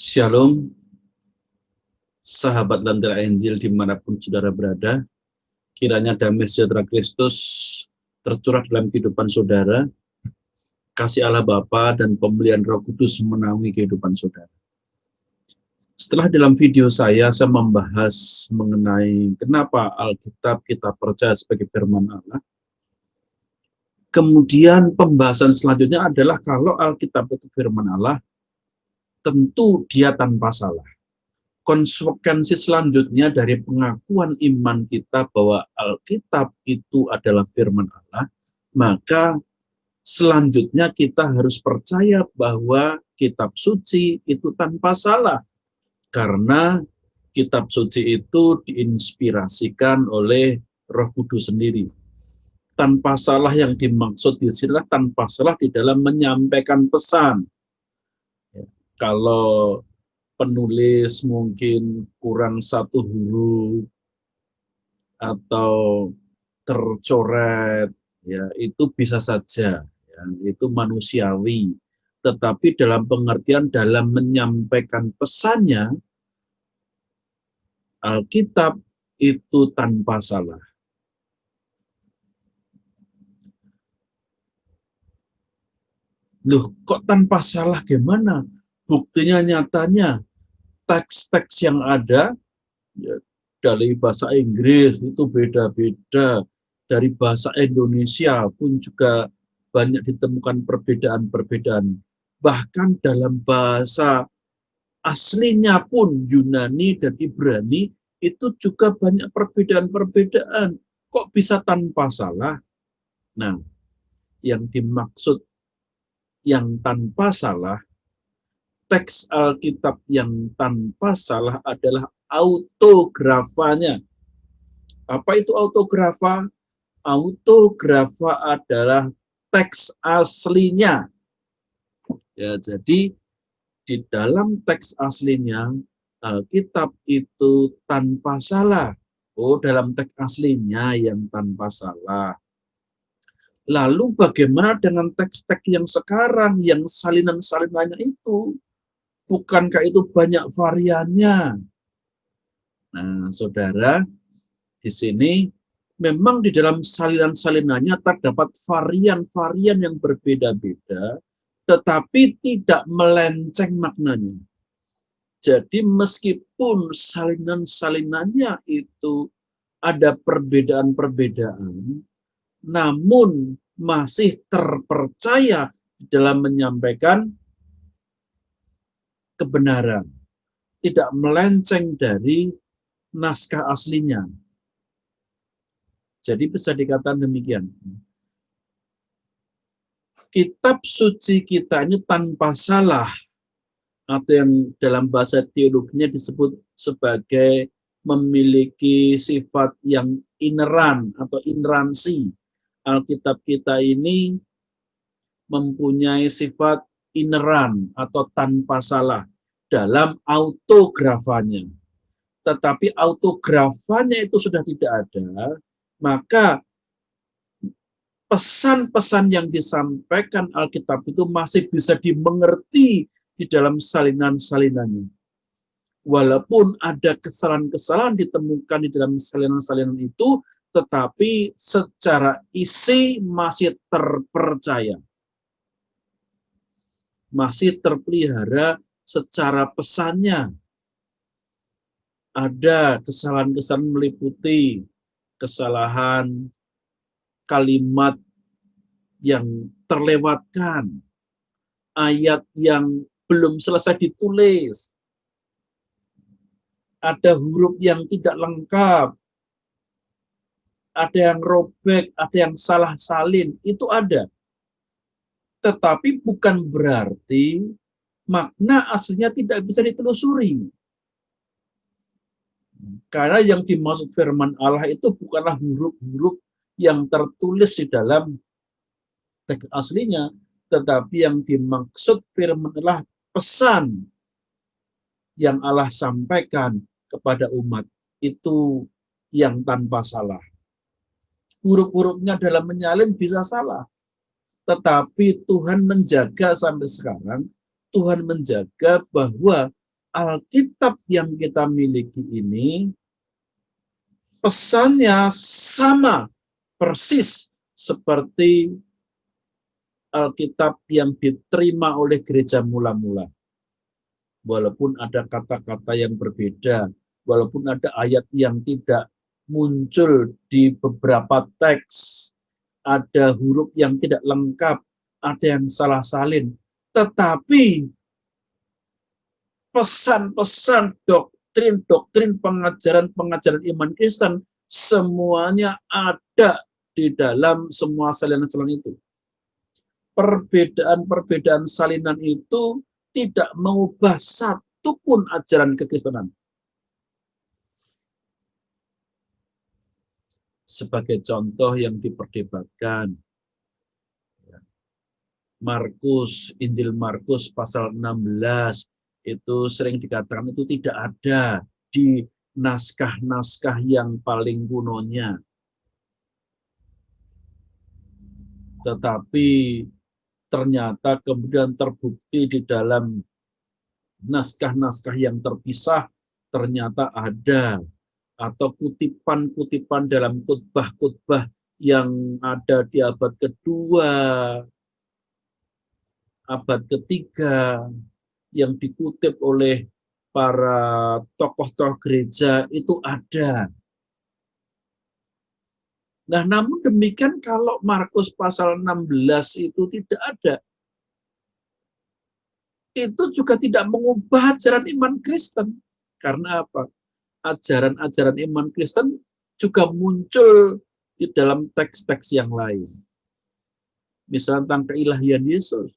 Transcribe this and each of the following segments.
Shalom, sahabat Lentera Injil dimanapun saudara berada. Kiranya damai sejahtera Kristus tercurah dalam kehidupan saudara. Kasih Allah Bapa dan pembelian Roh Kudus menaungi kehidupan saudara. Setelah dalam video saya membahas mengenai kenapa Alkitab kita percaya sebagai firman Allah. Kemudian pembahasan selanjutnya adalah kalau Alkitab itu firman Allah, tentu dia tanpa salah. Konsekuensi selanjutnya dari pengakuan iman kita bahwa Alkitab itu adalah firman Allah, maka selanjutnya kita harus percaya bahwa kitab suci itu tanpa salah. Karena kitab suci itu diinspirasikan oleh Roh Kudus sendiri. Tanpa salah yang dimaksud di sini adalah tanpa salah di dalam menyampaikan pesan. Kalau penulis mungkin kurang satu huruf atau tercoret, ya itu bisa saja, ya, itu manusiawi. Tetapi dalam pengertian dalam menyampaikan pesannya, Alkitab itu tanpa salah. Loh, kok tanpa salah gimana? Buktinya nyatanya teks-teks yang ada ya, dari bahasa Inggris itu beda-beda, dari bahasa Indonesia pun juga banyak ditemukan perbedaan-perbedaan. Bahkan dalam bahasa aslinya pun Yunani dan Ibrani itu juga banyak perbedaan-perbedaan. Kok bisa tanpa salah? Nah, yang dimaksud yang tanpa salah, teks Alkitab yang tanpa salah adalah autografanya. Apa itu autografa? Autografa adalah teks aslinya. Ya, jadi di dalam teks aslinya Alkitab itu tanpa salah. Oh, dalam teks aslinya yang tanpa salah. Lalu bagaimana dengan teks-teks yang sekarang, yang salinan-salinannya itu? Bukankah itu banyak variannya? Nah, saudara, di sini memang di dalam salinan-salinannya terdapat varian-varian yang berbeda-beda, tetapi tidak melenceng maknanya. Jadi meskipun salinan-salinannya itu ada perbedaan-perbedaan, namun masih terpercaya dalam menyampaikan kebenaran, tidak melenceng dari naskah aslinya. Jadi bisa dikatakan demikian. Kitab suci kita ini tanpa salah, atau yang dalam bahasa teologinya disebut sebagai memiliki sifat yang ineran atau ineransi. Alkitab kita ini mempunyai sifat ineran atau tanpa salah dalam autografanya. Tetapi autografanya itu sudah tidak ada, maka pesan-pesan yang disampaikan Alkitab itu masih bisa dimengerti di dalam salinan-salinannya. Walaupun ada kesalahan-kesalahan ditemukan di dalam salinan-salinan itu, tetapi secara isi masih terpercaya. Masih terpelihara secara pesannya. Ada kesalahan-kesalahan meliputi kesalahan kalimat yang terlewatkan, ayat yang belum selesai ditulis, ada huruf yang tidak lengkap, ada yang robek, ada yang salah salin, itu ada. Tetapi bukan berarti makna aslinya tidak bisa ditelusuri. Karena yang dimaksud firman Allah itu bukanlah huruf-huruf yang tertulis di dalam teks aslinya, tetapi yang dimaksud firman Allah pesan yang Allah sampaikan kepada umat itu yang tanpa salah. Huruf-hurufnya dalam menyalin bisa salah, tetapi Tuhan menjaga sampai sekarang, Tuhan menjaga bahwa Alkitab yang kita miliki ini pesannya sama persis seperti Alkitab yang diterima oleh gereja mula-mula. Walaupun ada kata-kata yang berbeda, walaupun ada ayat yang tidak muncul di beberapa teks, ada huruf yang tidak lengkap, ada yang salah salin, tetapi pesan-pesan, doktrin-doktrin, pengajaran-pengajaran iman Kristen semuanya ada di dalam semua salinan-salinan itu. Perbedaan-perbedaan salinan itu tidak mengubah satupun ajaran kekristenan. Sebagai contoh yang diperdebatkan, Injil Markus pasal 16, itu sering dikatakan itu tidak ada di naskah-naskah yang paling kunonya. Tetapi ternyata kemudian terbukti di dalam naskah-naskah yang terpisah ternyata ada, atau kutipan-kutipan dalam khotbah-khotbah yang ada di abad kedua, abad ketiga, yang dikutip oleh para tokoh-tokoh gereja itu ada. Nah, namun demikian kalau Markus pasal 16 itu tidak ada, itu juga tidak mengubah ajaran iman Kristen. Karena apa? Ajaran-ajaran iman Kristen juga muncul di dalam teks-teks yang lain. Misalnya tentang keilahian Yesus.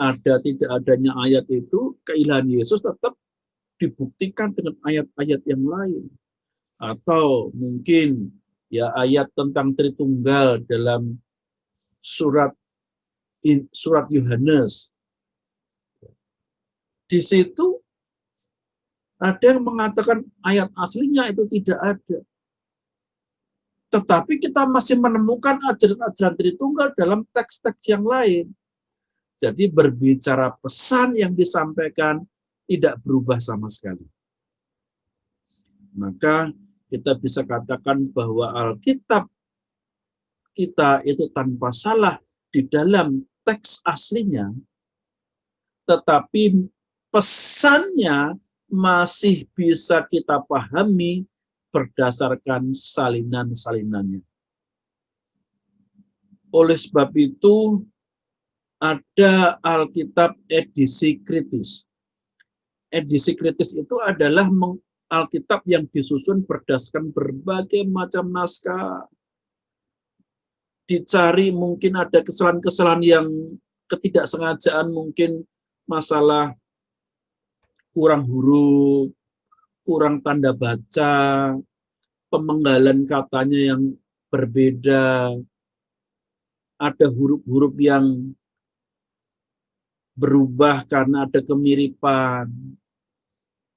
Ada tidak adanya ayat itu, keilahian Yesus tetap dibuktikan dengan ayat-ayat yang lain. Atau mungkin ya ayat tentang Tritunggal dalam surat Yohanes. Di situ ada yang mengatakan ayat aslinya itu tidak ada. Tetapi kita masih menemukan ajaran-ajaran Tritunggal dalam teks-teks yang lain. Jadi berbicara pesan yang disampaikan tidak berubah sama sekali. Maka kita bisa katakan bahwa Alkitab kita itu tanpa salah di dalam teks aslinya, tetapi pesannya masih bisa kita pahami berdasarkan salinan-salinannya. Oleh sebab itu, ada Alkitab edisi kritis. Edisi kritis itu adalah Alkitab yang disusun berdasarkan berbagai macam naskah. Dicari mungkin ada kesalahan-kesalahan yang ketidaksengajaan, mungkin masalah kurang huruf, kurang tanda baca, pemenggalan katanya yang berbeda, ada huruf-huruf yang berubah karena ada kemiripan.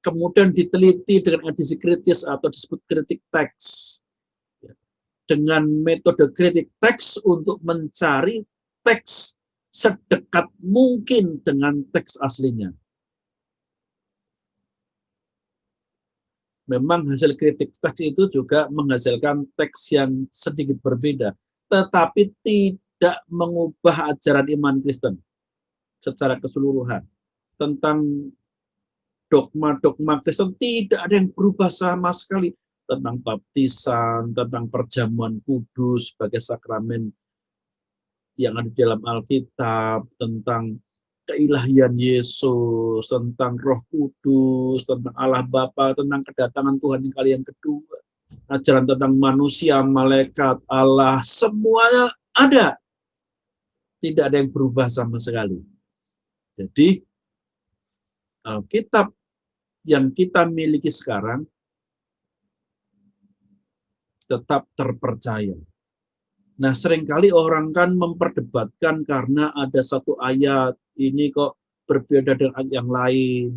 Kemudian diteliti dengan edisi kritis atau disebut kritik teks. Dengan metode kritik teks untuk mencari teks sedekat mungkin dengan teks aslinya. Memang hasil kritik teks itu juga menghasilkan teks yang sedikit berbeda, tetapi tidak mengubah ajaran iman Kristen secara keseluruhan. Tentang dogma-dogma Kristen tidak ada yang berubah sama sekali. Tentang baptisan, tentang perjamuan kudus sebagai sakramen yang ada di dalam Alkitab, tentang keilahian Yesus, tentang Roh Kudus, tentang Allah Bapa, tentang kedatangan Tuhan yang kali yang kedua, ajaran tentang manusia, malaikat, Allah, semuanya ada. Tidak ada yang berubah sama sekali. Jadi, Alkitab yang kita miliki sekarang tetap terpercaya. Nah, seringkali orang kan memperdebatkan karena ada satu ayat, ini kok berbeda dengan ayat yang lain.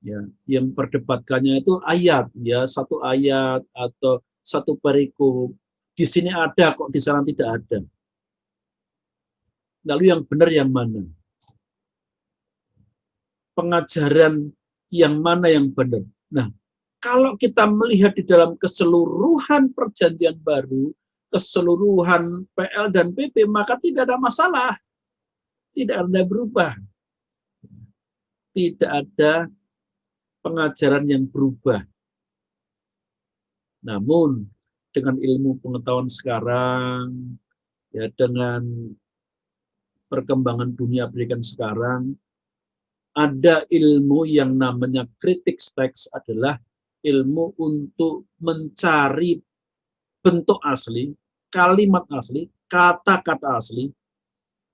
Ya, yang perdebatkannya itu ayat, ya, satu ayat atau satu perikop. Di sini ada kok di sana tidak ada. Lalu yang benar yang mana? Pengajaran yang mana yang benar. Nah, kalau kita melihat di dalam keseluruhan perjanjian baru, keseluruhan PL dan PP, maka tidak ada masalah. Tidak ada berubah. Tidak ada pengajaran yang berubah. Namun, dengan ilmu pengetahuan sekarang, ya dengan perkembangan dunia pendidikan sekarang, ada ilmu yang namanya kritik teks, adalah ilmu untuk mencari bentuk asli, kalimat asli, kata-kata asli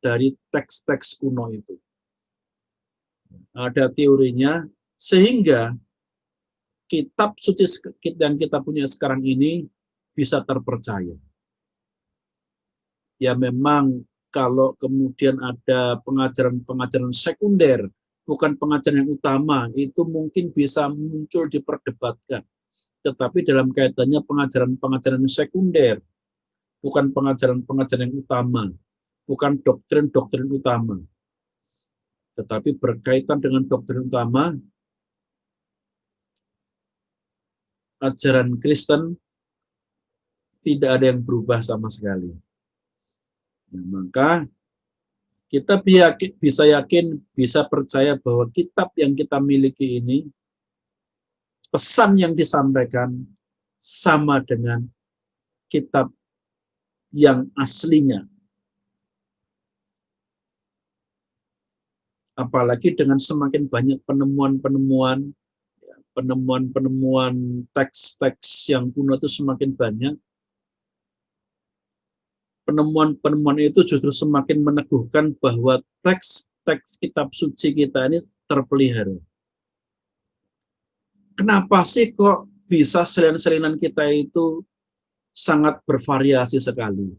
dari teks-teks kuno itu. Ada teorinya, sehingga kitab suci yang kita punya sekarang ini bisa terpercaya. Ya memang kalau kemudian ada pengajaran-pengajaran sekunder, bukan pengajaran yang utama, itu mungkin bisa muncul diperdebatkan. Tetapi dalam kaitannya pengajaran-pengajaran sekunder, bukan pengajaran-pengajaran yang utama, bukan doktrin-doktrin utama, tetapi berkaitan dengan doktrin utama, ajaran Kristen tidak ada yang berubah sama sekali. Nah, maka kita bisa yakin, bisa percaya bahwa kitab yang kita miliki ini, pesan yang disampaikan sama dengan kitab yang aslinya. Apalagi dengan semakin banyak penemuan-penemuan teks-teks yang kuno itu semakin banyak, penemuan-penemuan itu justru semakin meneguhkan bahwa teks-teks kitab suci kita ini terpelihara. Kenapa sih kok bisa salinan-salinan kita itu sangat bervariasi sekali?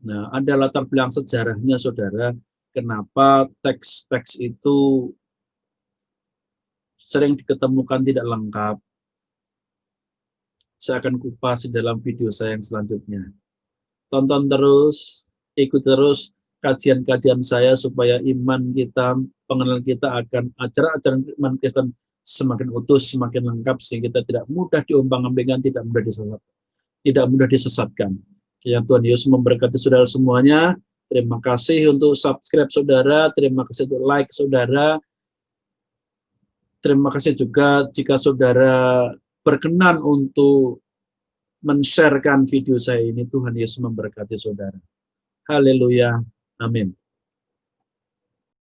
Nah, ada latar belakang sejarahnya, saudara, kenapa teks-teks itu sering diketemukan tidak lengkap. Saya akan kupas di dalam video saya yang selanjutnya. Tonton terus, ikut terus kajian-kajian saya supaya iman kita, pengenalan kita akan ajaran-ajaran iman Kristen semakin utuh, semakin lengkap, sehingga kita tidak mudah diombang-ambingkan, tidak mudah disesatkan. Yang Tuhan Yesus memberkati saudara semuanya. Terima kasih untuk subscribe saudara, terima kasih untuk like saudara. Terima kasih juga jika saudara berkenan untuk men-sharekan video saya ini. Tuhan Yesus memberkati saudara. Haleluya. Amin.